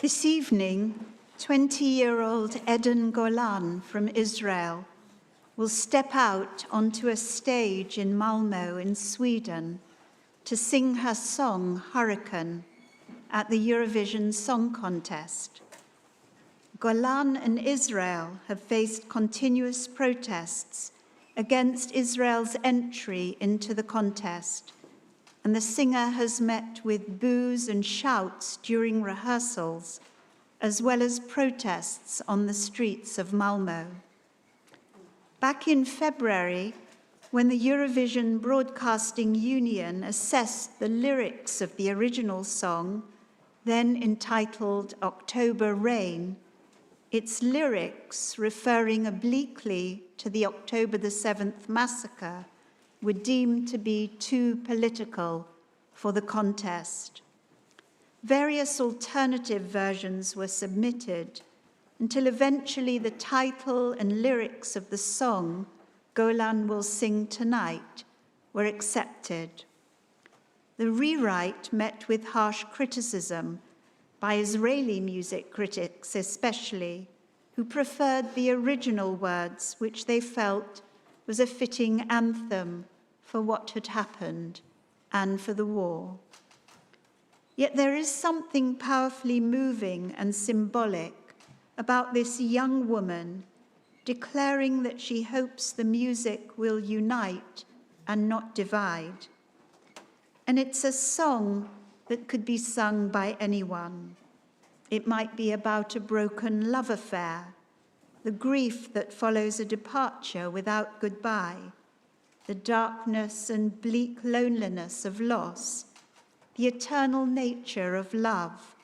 This evening, 20-year-old Eden Golan from Israel will step out onto a stage in Malmö in Sweden to sing her song Hurricane at the Eurovision Song Contest. Golan and Israel have faced continuous protests against Israel's entry into the contest, and the singer has met with boos and shouts during rehearsals, as well as protests on the streets of Malmö. Back in February, when the Eurovision Broadcasting Union assessed the lyrics of the original song, then entitled October Rain, its lyrics, referring obliquely to the October the 7th massacre, were deemed to be too political for the contest. Various alternative versions were submitted until eventually the title and lyrics of the song Golan Will Sing Tonight were accepted. The rewrite met with harsh criticism by Israeli music critics especially, who preferred the original words, which they felt was a fitting anthem for what had happened and for the war. Yet there is something powerfully moving and symbolic about this young woman declaring that she hopes the music will unite and not divide. And it's a song that could be sung by anyone. It might be about a broken love affair, the grief that follows a departure without goodbye, the darkness and bleak loneliness of loss, the eternal nature of love,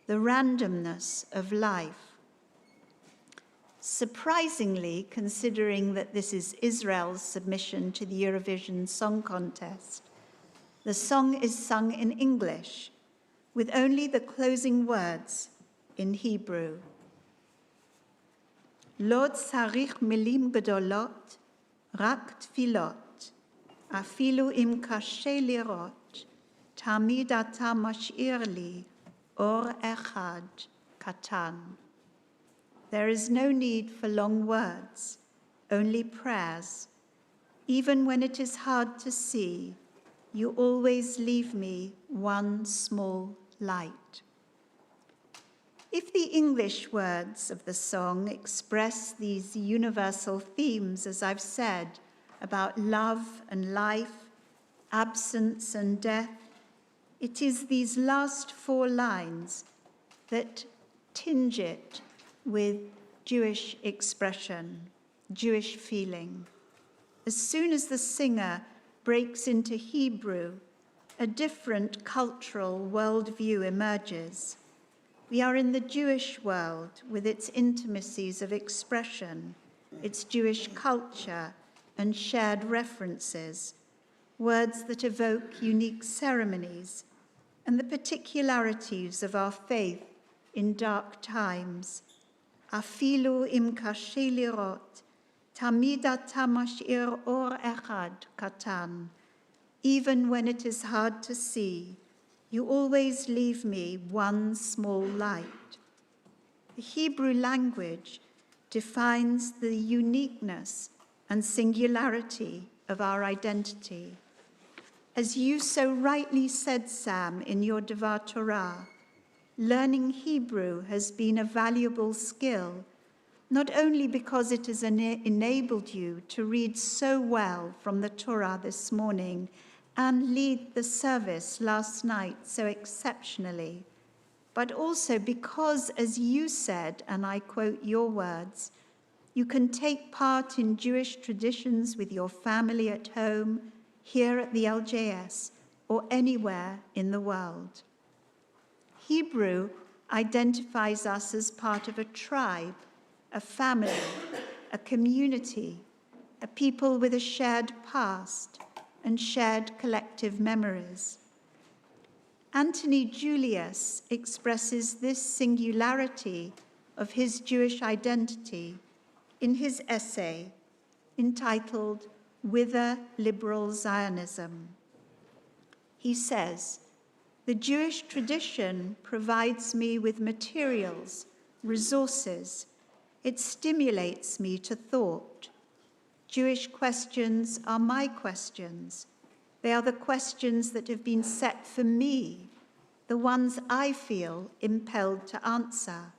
the randomness of life. Surprisingly, considering that this is Israel's submission to the Eurovision Song Contest, the song is sung in English, with only the closing words in Hebrew. Lo tzarich milim gedolot, rak tfilot, afilu im kashe lirot, tamid ata mash'ir li, or echad katan. There is no need for long words, only prayers. Even when it is hard to see, you always leave me one small light. If the English words of the song express these universal themes, as I've said, about love and life, absence and death, it is these last 4 lines that tinge it with Jewish expression, Jewish feeling. As soon as the singer breaks into Hebrew, a different cultural worldview emerges. We are in the Jewish world with its intimacies of expression, its Jewish culture and shared references, words that evoke unique ceremonies and the particularities of our faith in dark times. Afilu im kashe lirot, tamid ata mash'ir or echad katan. Even when it is hard to see, you always leave me one small light. The Hebrew language defines the uniqueness and singularity of our identity. As you so rightly said, Sam, in your Devar Torah, learning Hebrew has been a valuable skill, not only because it has enabled you to read so well from the Torah this morning and lead the service last night so exceptionally, but also because, as you said, and I quote your words, you can take part in Jewish traditions with your family at home, here at the LJS, or anywhere in the world. Hebrew identifies us as part of a tribe, a family, a community, a people with a shared past and shared collective memories. Anthony Julius expresses this singularity of his Jewish identity in his essay entitled Whither Liberal Zionism. He says, The Jewish tradition provides me with materials, resources. It stimulates me to thought. Jewish questions are my questions. They are the questions that have been set for me, the ones I feel impelled to answer.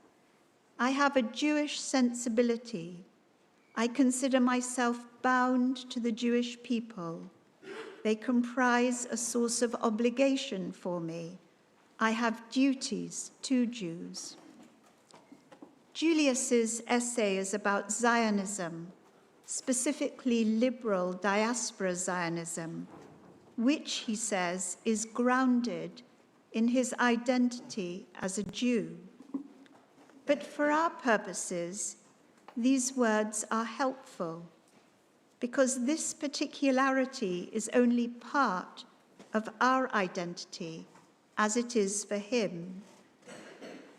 I have a Jewish sensibility. I consider myself bound to the Jewish people. They comprise a source of obligation for me. I have duties to Jews. Julius's essay is about Zionism, specifically liberal diaspora Zionism, which, he says, is grounded in his identity as a Jew. But for our purposes, these words are helpful because this particularity is only part of our identity as it is for him.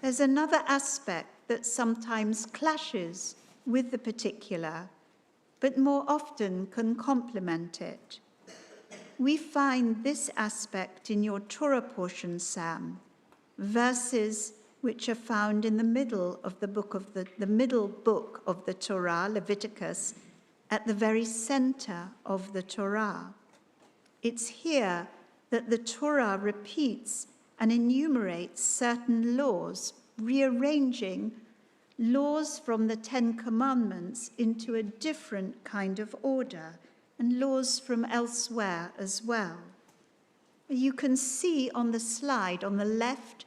There's another aspect that sometimes clashes with the particular, but more often can complement it. We find this aspect in your Torah portion, Sam, verses which are found in the middle of the middle book of the Torah, Leviticus, at the very center of the Torah. It's here that the Torah repeats and enumerates certain laws, rearranging laws from the Ten Commandments into a different kind of order, and laws from elsewhere as well. You can see on the slide on the left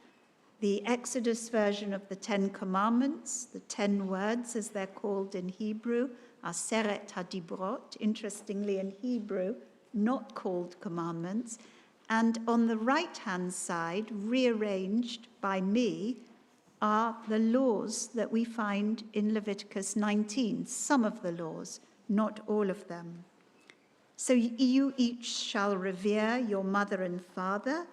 the Exodus version of the Ten Commandments, the 10 words as they're called in Hebrew, Aseret HaDibrot, interestingly in Hebrew, not called commandments. And on the right-hand side, rearranged by me, are the laws that we find in Leviticus 19, some of the laws, not all of them. So you each shall revere your mother and father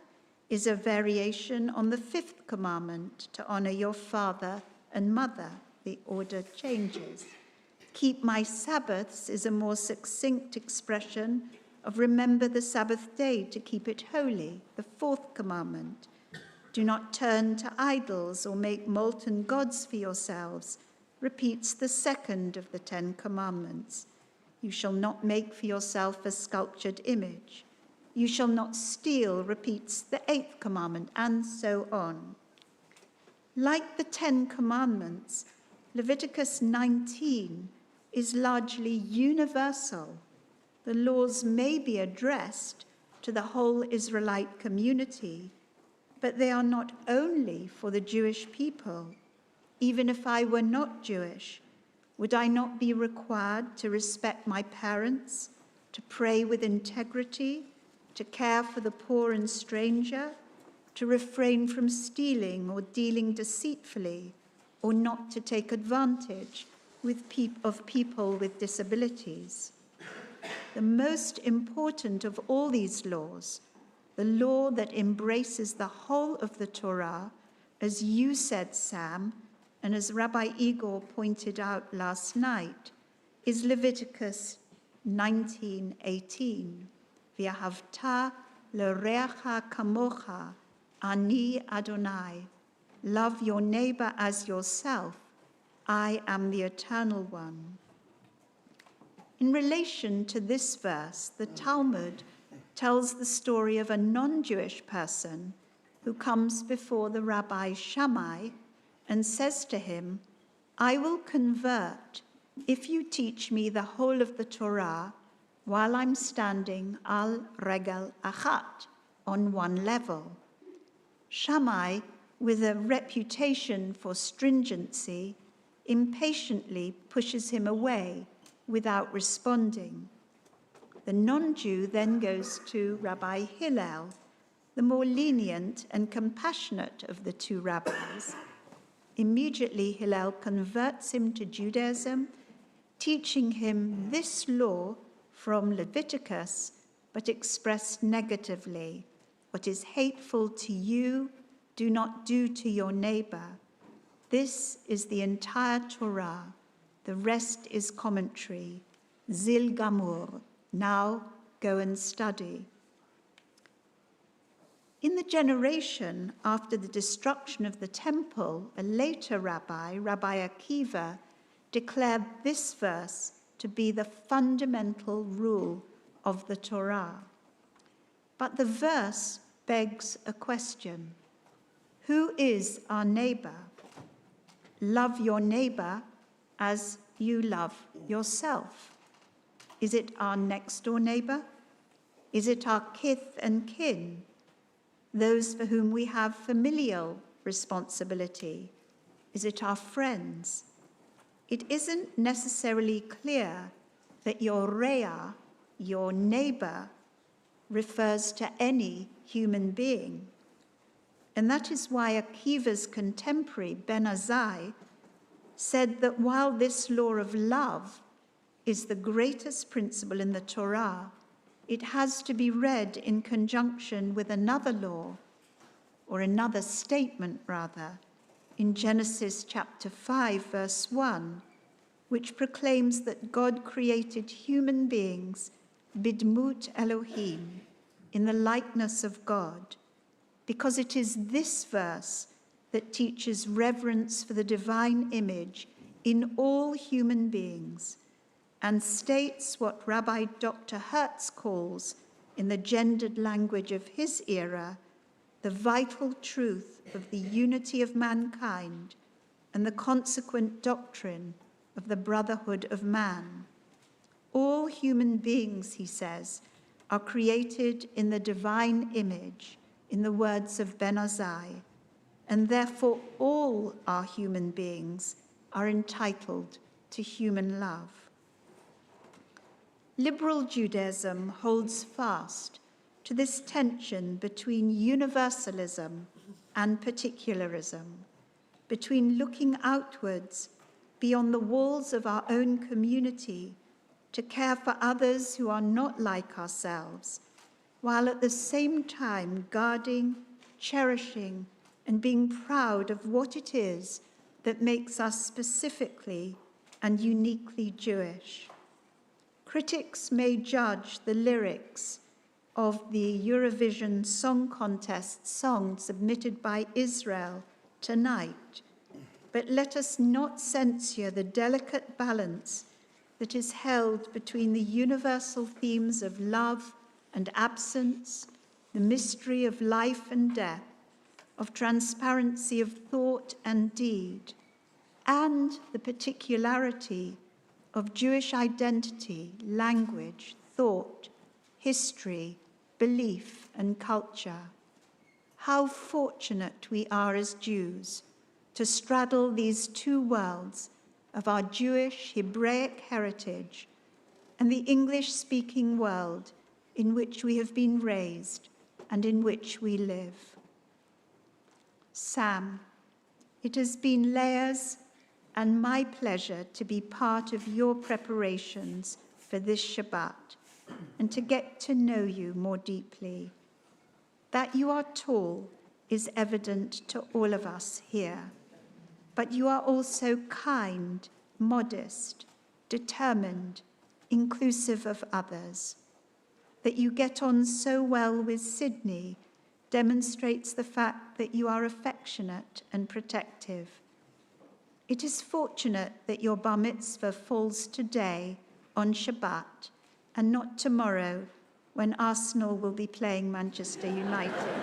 is a variation on the 5th commandment to honor your father and mother. The order changes. Keep my Sabbaths is a more succinct expression of remember the Sabbath day to keep it holy, the 4th commandment. Do not turn to idols or make molten gods for yourselves, repeats the 2nd of the 10 commandments. You shall not make for yourself a sculptured image. You shall not steal, repeats the 8th commandment, and so on. Like the 10 commandments, Leviticus 19 is largely universal. The laws may be addressed to the whole Israelite community, but they are not only for the Jewish people. Even if I were not Jewish, would I not be required to respect my parents, to pray with integrity, to care for the poor and stranger, to refrain from stealing or dealing deceitfully, or not to take advantage of people with disabilities? The most important of all these laws, the law that embraces the whole of the Torah, as you said, Sam, and as Rabbi Igor pointed out last night, is Leviticus 19:18. V'ahavta l'oreacha kamocha, ani Adonai. Love your neighbor as yourself. I am the Eternal One. In relation to this verse, the Talmud tells the story of a non-Jewish person who comes before the Rabbi Shammai and says to him, I will convert if you teach me the whole of the Torah while I'm standing al regel achat, on one level. Shammai, with a reputation for stringency, impatiently pushes him away without responding. The non-Jew then goes to Rabbi Hillel, the more lenient and compassionate of the two rabbis. Immediately, Hillel converts him to Judaism, teaching him this law from Leviticus, but expressed negatively. What is hateful to you, do not do to your neighbor. This is the entire Torah. The rest is commentary. Zil Gamur. Now go and study. In the generation after the destruction of the temple, a later rabbi, Rabbi Akiva, declared this verse to be the fundamental rule of the Torah. But the verse begs a question. Who is our neighbor? Love your neighbor as you love yourself. Is it our next door neighbor? Is it our kith and kin? Those for whom we have familial responsibility? Is it our friends? It isn't necessarily clear that your re'ah, your neighbor, refers to any human being. And that is why Akiva's contemporary, Ben Azai, said that while this law of love is the greatest principle in the Torah, it has to be read in conjunction with another law, or another statement rather, in Genesis chapter 5, verse 1, which proclaims that God created human beings, bidmut Elohim, in the likeness of God, because it is this verse that teaches reverence for the divine image in all human beings and states what Rabbi Dr. Hertz calls, in the gendered language of his era, the vital truth of the unity of mankind and the consequent doctrine of the brotherhood of man. All human beings, he says, are created in the divine image, in the words of Ben Azai, and therefore all our human beings are entitled to human love. Liberal Judaism holds fast to this tension between universalism and particularism, between looking outwards beyond the walls of our own community to care for others who are not like ourselves, while at the same time guarding, cherishing, and being proud of what it is that makes us specifically and uniquely Jewish. Critics may judge the lyrics of the Eurovision Song Contest song submitted by Israel tonight, but let us not censure the delicate balance that is held between the universal themes of love and absence, the mystery of life and death, of transparency of thought and deed, and the particularity of Jewish identity, language, thought, history, belief, and culture. How fortunate we are as Jews to straddle these two worlds of our Jewish Hebraic heritage and the English-speaking world in which we have been raised and in which we live. Sam, it has been Leah's and my pleasure to be part of your preparations for this Shabbat and to get to know you more deeply. That you are tall is evident to all of us here, but you are also kind, modest, determined, inclusive of others. That you get on so well with Sydney demonstrates the fact that you are affectionate and protective. It is fortunate that your bar mitzvah falls today on Shabbat and not tomorrow when Arsenal will be playing Manchester United.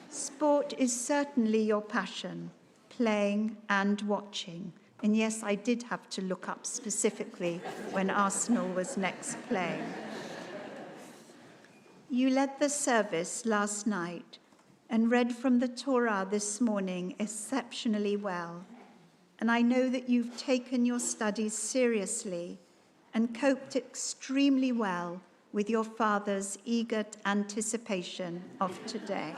Sport is certainly your passion, playing and watching. And yes, I did have to look up specifically when Arsenal was next playing. You led the service last night and read from the Torah this morning exceptionally well. And I know that you've taken your studies seriously and coped extremely well with your father's eager anticipation of today.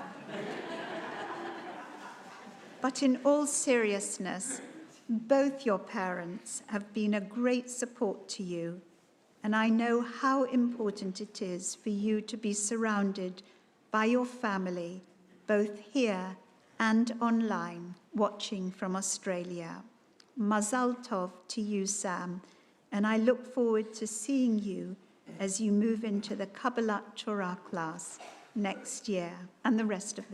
But in all seriousness, both your parents have been a great support to you, and I know how important it is for you to be surrounded by your family, both here and online, watching from Australia. Mazal tov to you, Sam, and I look forward to seeing you as you move into the Kabbalat Torah class next year and the rest of the